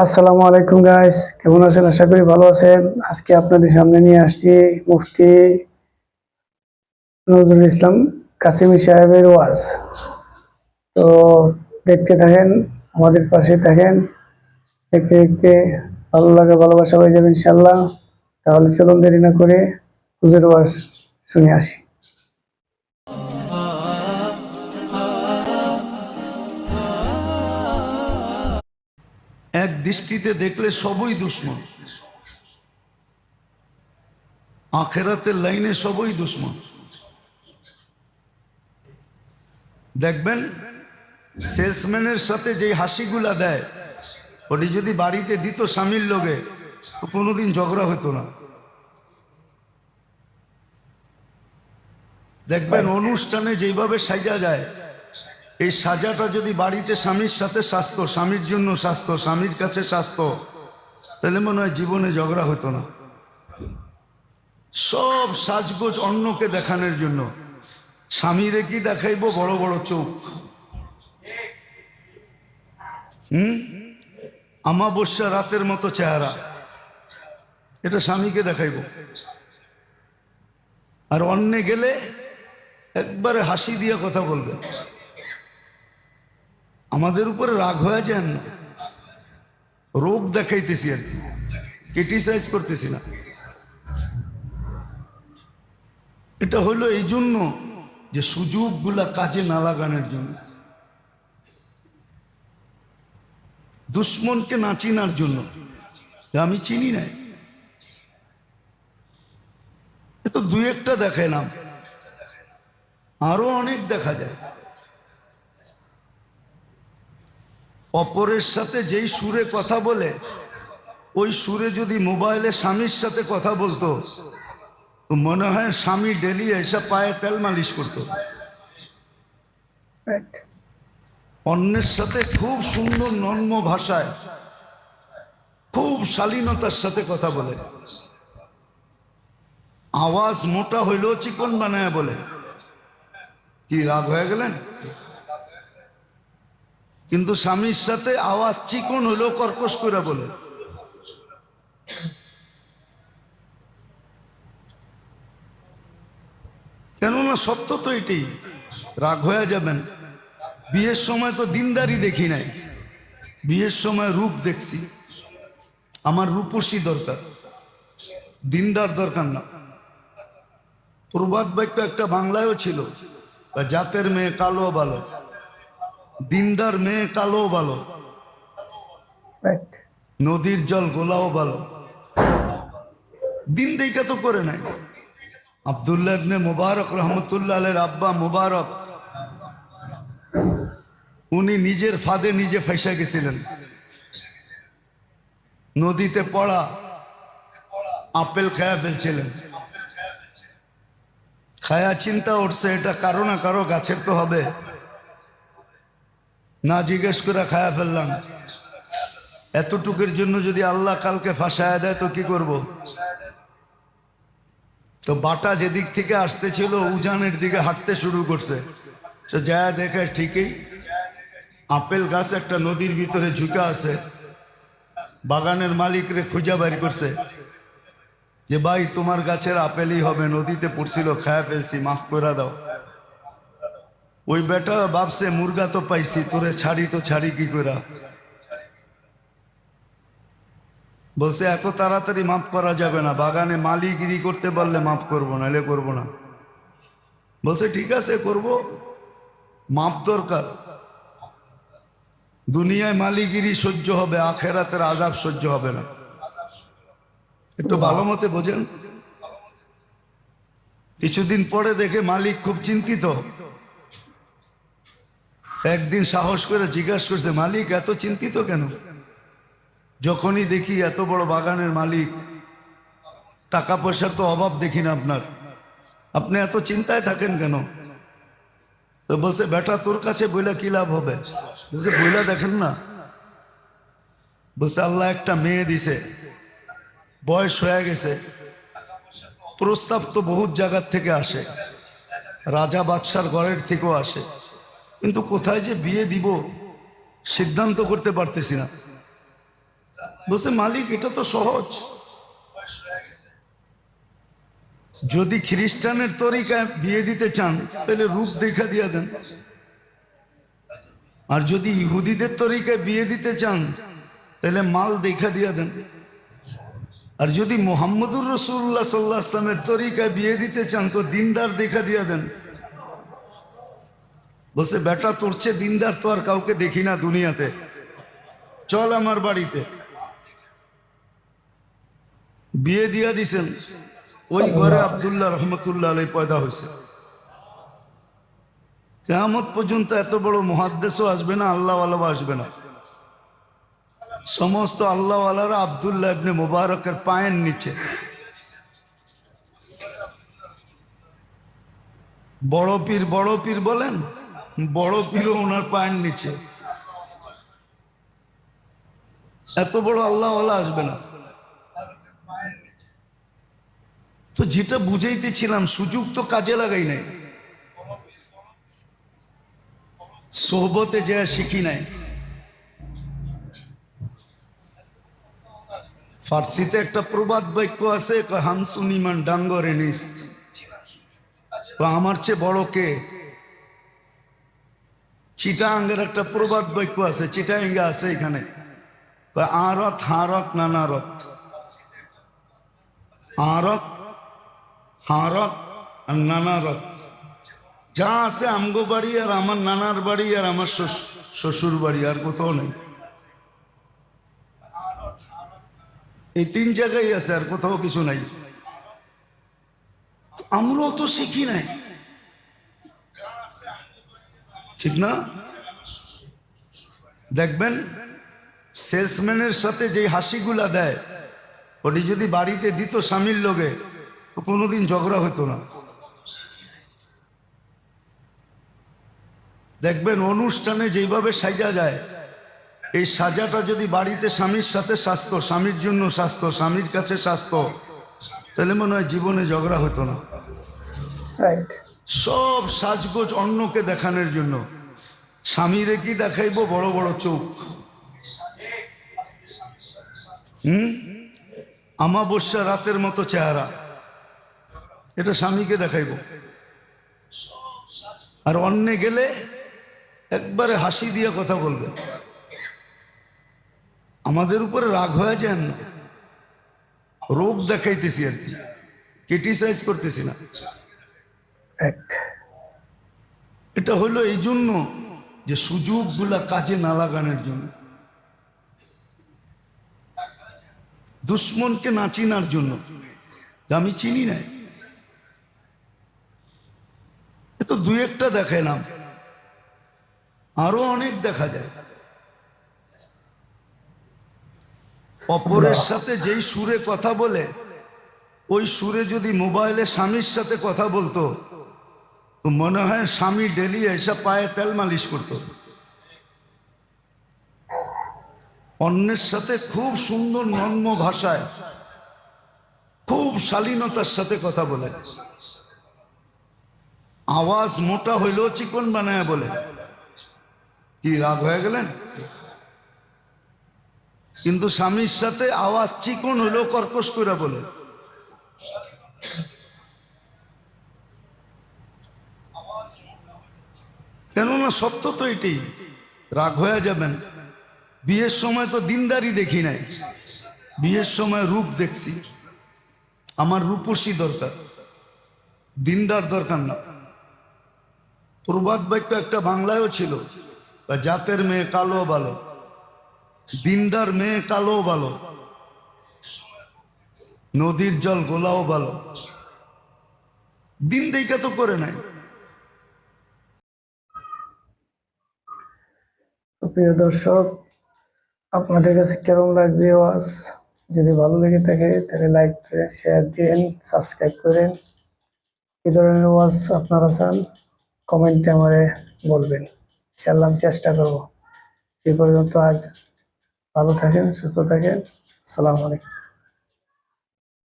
আসসালামু আলাইকুম গাইস, কেমন আছেন? আশা করি ভালো আছেন। আজকে আপনাদের সামনে নিয়ে আসছি মুফতি নজরুল ইসলাম কাসেমী সাহেবের ওয়াজ। তো দেখতে থাকেন, আমাদের পাশে থাকেন। দেখতে দেখতে ভালো লাগে, ভালোবাসা হয়ে যাবে ইনশাল্লাহ। তাহলে চলুন দেরি না করে হুজুর ওয়াজ শুনে আসি। এক দৃষ্টিতে দেখলে সবই দুশ্মন, আখেরাতের লাইনে সবই দুশ্মন। দেখবেন সেলসম্যানের সাথে যে হাসিগুলা দেয়, ওটি যদি বাড়িতে দিত স্বামীর লোকে, তো কোনোদিন ঝগড়া হতো না। দেখবেন অনুষ্ঠানে যেভাবে সাজা যায়, এই সাজাটা যদি বাড়িতে স্বামীর সাথে সাজতো, স্বামীর জন্য সাজতো, স্বামীর কাছে সাজতো, তাহলে মনে হয় জীবনে ঝগড়া হতো না। সব সাজগোজ অন্যকে দেখানোর জন্য। স্বামীরে কি দেখাইব? বড় বড় চোখ, আমাবস্যা রাতের মতো চেহারা, এটা স্বামীকে দেখাইব। আর অন্যে গেলে একবারে হাসি দিয়ে কথা বলবে। আমাদের উপরে রাগ হয়ে যান না, রোগ দেখাইতেছি আর কি, ক্রিটিসাইজ করতেছি না। এটা হলো এই জন্য যে সুযোগগুলা কাজে না লাগানোর জন্য, দুশ্মনকে না চিনার জন্য। আমি চিনি নাই, এ তো দুই একটা দেখাইলাম, আরো অনেক দেখা যায়। অপরের সাথে যেই সুরে কথা বলে, ওই সুরে যদি মোবাইলে স্বামীর সাথে কথা বলতো, তো মনে হয় স্বামী ডেলি এসে পায়ে তেল মালিশ করতো। অন্যের সাথে খুব সুন্দর নর্ম ভাষায়, খুব শালীনতার সাথে কথা বলে, আওয়াজ মোটা হইলেও চিকন বানায় বলে। কি রাগ হয়ে গেলেন? কিন্তু স্বামীর সাথে আওয়াজ চিকন হইলেও কর্কশ করে বলে। কেননা সত্য তো এটাই। রাগ হয়ে যাবেন। বিয়ের সময় তো দিনদারি দেখি নাই, বিয়ের সময় রূপ দেখছি। আমার রূপসী দরকার, দিনদার দরকার না। প্রবাদ বাক্য একটা বাংলায়ও ছিল, জাতের মেয়ে কালো ভালো, দিনদার মেয়ে কালো ভালো, নদীর জল গোলাও ভালো। দিন দেখা তো করে নাই। আব্দুল্লাহ ইবনে মুবারক রহমতুল্লাহ আলাইহির আব্বা মুবারক, উনি নিজের ফাঁদে নিজে ফাঁসা গেছিলেন। নদীতে পড়া আপেল খায়া ফেলছিলেন। খায়া চিন্তা উঠছে, এটা কারো না কারো গাছের তো হবে, না জিজ্ঞেস করে খায়া ফেললাম। এতটুকুর জন্য যদি আল্লাহ কালকে ফাঁসায় দেয় তো কি করব? তো বাটা যেদিক থেকে আসতেছিল উজানের দিকে হাঁটতে শুরু করছে। তো যা দেখে ঠিকই আপেল গাছ একটা নদীর ভিতরে ঝুঁকা আছে। বাগানের মালিকরে খুঁজা বের করছে যে ভাই তোমার গাছের আপেলই হবে, নদীতে পড়ছিল, খায়া ফেলছি, মাফ করে দাও। ওই বেটা ভাবছে মুরগা তো পাইছি, তোরে ছাড়ি তো ছাড়ি কি করে। বলছে এত তাড়াতাড়ি মাফ করা যাবে না, বাগানে মালিগিরি করতে পারলে মাফ করবো, নাহলে করবো না। বলছে ঠিক আছে করব, মাপ দরকার। দুনিয়ায় মালিগিরি সহ্য হবে, আখেরাতের আযাব সহ্য হবে না। একটু ভালো মতে বোঝেন। কিছুদিন পরে দেখে মালিক খুব চিন্তিত। একদিন সাহস করে জিজ্ঞাসা করছে, মালিক এত চিন্তিত কেন? যখনই দেখি এত বড় বাগানের মালিক, টাকা পয়সার তো অভাব দেখি না আপনার, আপনি এত চিন্তায় থাকেন কেন? তো বলছে বেটা তোর কাছে বইলা কি লাভ হবে? বলছে বইলা দেখেন না। বলছে আল্লাহ একটা মেয়ে দিছে, বয়স হয়ে গেছে, প্রস্তাব তো বহুত জায়গার থেকে আসে, রাজা বাদশার ঘরের থেকেও আসে, কিন্তু কোথায় যে বিয়ে দিব সিদ্ধান্ত করতে পারতেছি না। বলছে মালিক এটা তো সহজ, যদি খ্রিস্টানের তরিকায় বিয়ে দিতে চান তাহলে রূপ দেখা দিয়া দেন, আর যদি ইহুদিদের তরিকায় বিয়ে দিতে চান তাহলে মাল দেখা দিয়া দেন, আর যদি মোহাম্মদুর রসুল্লাহ সাল্লাল্লাহু আলাইহি ওয়াসাল্লামের তরিকায় বিয়ে দিতে চান তো দিনদার দেখা দিয়া দেন। বলছে বেটা তোর চেয়ে দিনদার তো আর কাউকে দেখি না দুনিয়াতে, চল আমার বাড়িতে। বিয়ে দিয়া দিছেন, ওই ঘরে আব্দুল্লাহ রহমতুল্লাহ আলাইহি পয়দা হয়েছে। কিয়ামত পর্যন্ত এত বড় মুহাদ্দিসও আসবে না, আল্লাহওয়ালাও আসবে না। সমস্ত আল্লাহওয়ালারা আব্দুল্লাহ ইবনে মুবারকের পায়ের নিচে। বড় পীর বলেন, বড় পীরও ওনার পায়ের নিচে। এত বড় আল্লাহওয়ালা আসবে না। তো যেটা বুঝাইতেছিলাম, সুযোগ তো কাজে লাগাই নাই, সোহবতে যা শিখি নাই। ফার্সিতে একটা প্রবাদ বাক্য আছে, হামসুনিমান ডাঙ্গরে নিস্ত, আমার চেয়ে বড় কে। চিটাঙ্গের একটা প্রবাদ বাক্য আছে, চিটাঙ্গে আছে এখানে, আরত হারত নানারত, আরত হারত আর নানারত। যা আছে আমগো বাড়ি আর আমার নানার বাড়ি আর আমার শ্বশুর বাড়ি, আর কোথাও নেই। এই তিন জায়গায় আছে, আর কোথাও কিছু নাই। আমরাও তো শিখি নাই, ঠিক না? দেখবেন সেলসম্যানের সাথে যে হাসিগুলা দেয়, ওটি যদি বাড়িতে দিত স্বামীর লোকে তো কোনোদিন ঝগড়া হতো না। দেখবেন অনুষ্ঠানে যেইভাবে সাজা যায়, এই সাজাটা যদি বাড়িতে স্বামীর সাথে সাজতো, স্বামীর জন্য সাজতো, স্বামীর কাছে সাজতো, তাহলে মনে হয় জীবনে ঝগড়া হতো না। রাইট। সব সাজগোজ অন্যকে দেখানোর জন্য। স্বামীরে কি দেখাইবো? বড় বড় চোখ, আমাবস্যা রাতের মতো চেহারা, এটা স্বামীকে দেখাইব। আর অন্যে গেলে একবারে হাসি দিয়ে কথা বলবে। আমাদের উপরে রাগ হয়ে যান না, রোগ দেখাইতেছি আর কি, ক্রিটিসাইজ করতেছি না। এটা হলো এই জন্য যে সুযোগগুলা কাজে না লাগানোর জন্য, দুশ্মনকে না চিনার জন্য। আমি চিনি না, এ তো দুই একটা দেখাইলাম, আরো অনেক দেখা যায়। অপরের সাথে যেই সুরে কথা বলে, ওই সুরে যদি মোবাইলে স্বামীর সাথে কথা বলতো তো মনে হয় স্বামী ডেলি এসে পায়ে তেল মালিশ করত। অন্যের সাথে খুব সুন্দর নর্ম ভাষায়, খুব শালীনতার সাথে কথা বলে, আওয়াজ মোটা হইলেও চিকন বানায় বলে। কি রাগ হয়ে গেলেন? কিন্তু স্বামীর সাথে আওয়াজ চিকন হইলেও কর্কশ করে বলে। কেননা সত্য তো এটাই। রাগ হয়ে যাবেন। বিয়ের সময় তো দিনদারি দেখি নাই, বিয়ের সময় রূপ দেখছি। আমার রূপসী দরকার, দিনদার দরকার না। প্রবাদ বাক্য একটা বাংলায়ও ছিল, জাতের মেয়ে কালো ভালো, দিনদার মেয়ে কালো ভালো, নদীর জল গোলাও ভালো। দিন দেখা তো করে নাই। প্রিয় দর্শক, আপনাদের কাছে কেমন লাগছে ওয়াজ? যদি ভালো লেগে থাকে তাহলে লাইক করে শেয়ার দিন, সাবস্ক্রাইব করেন। কি ধরনের ওয়াজ আপনারা চান কমেন্টে আমারে বলবেন, ইনশাআল্লাহ আমি চেষ্টা করব। এই পর্যন্ত আজ ভালো থাকেন, সুস্থ থাকেন। আসসালামু আলাইকুম।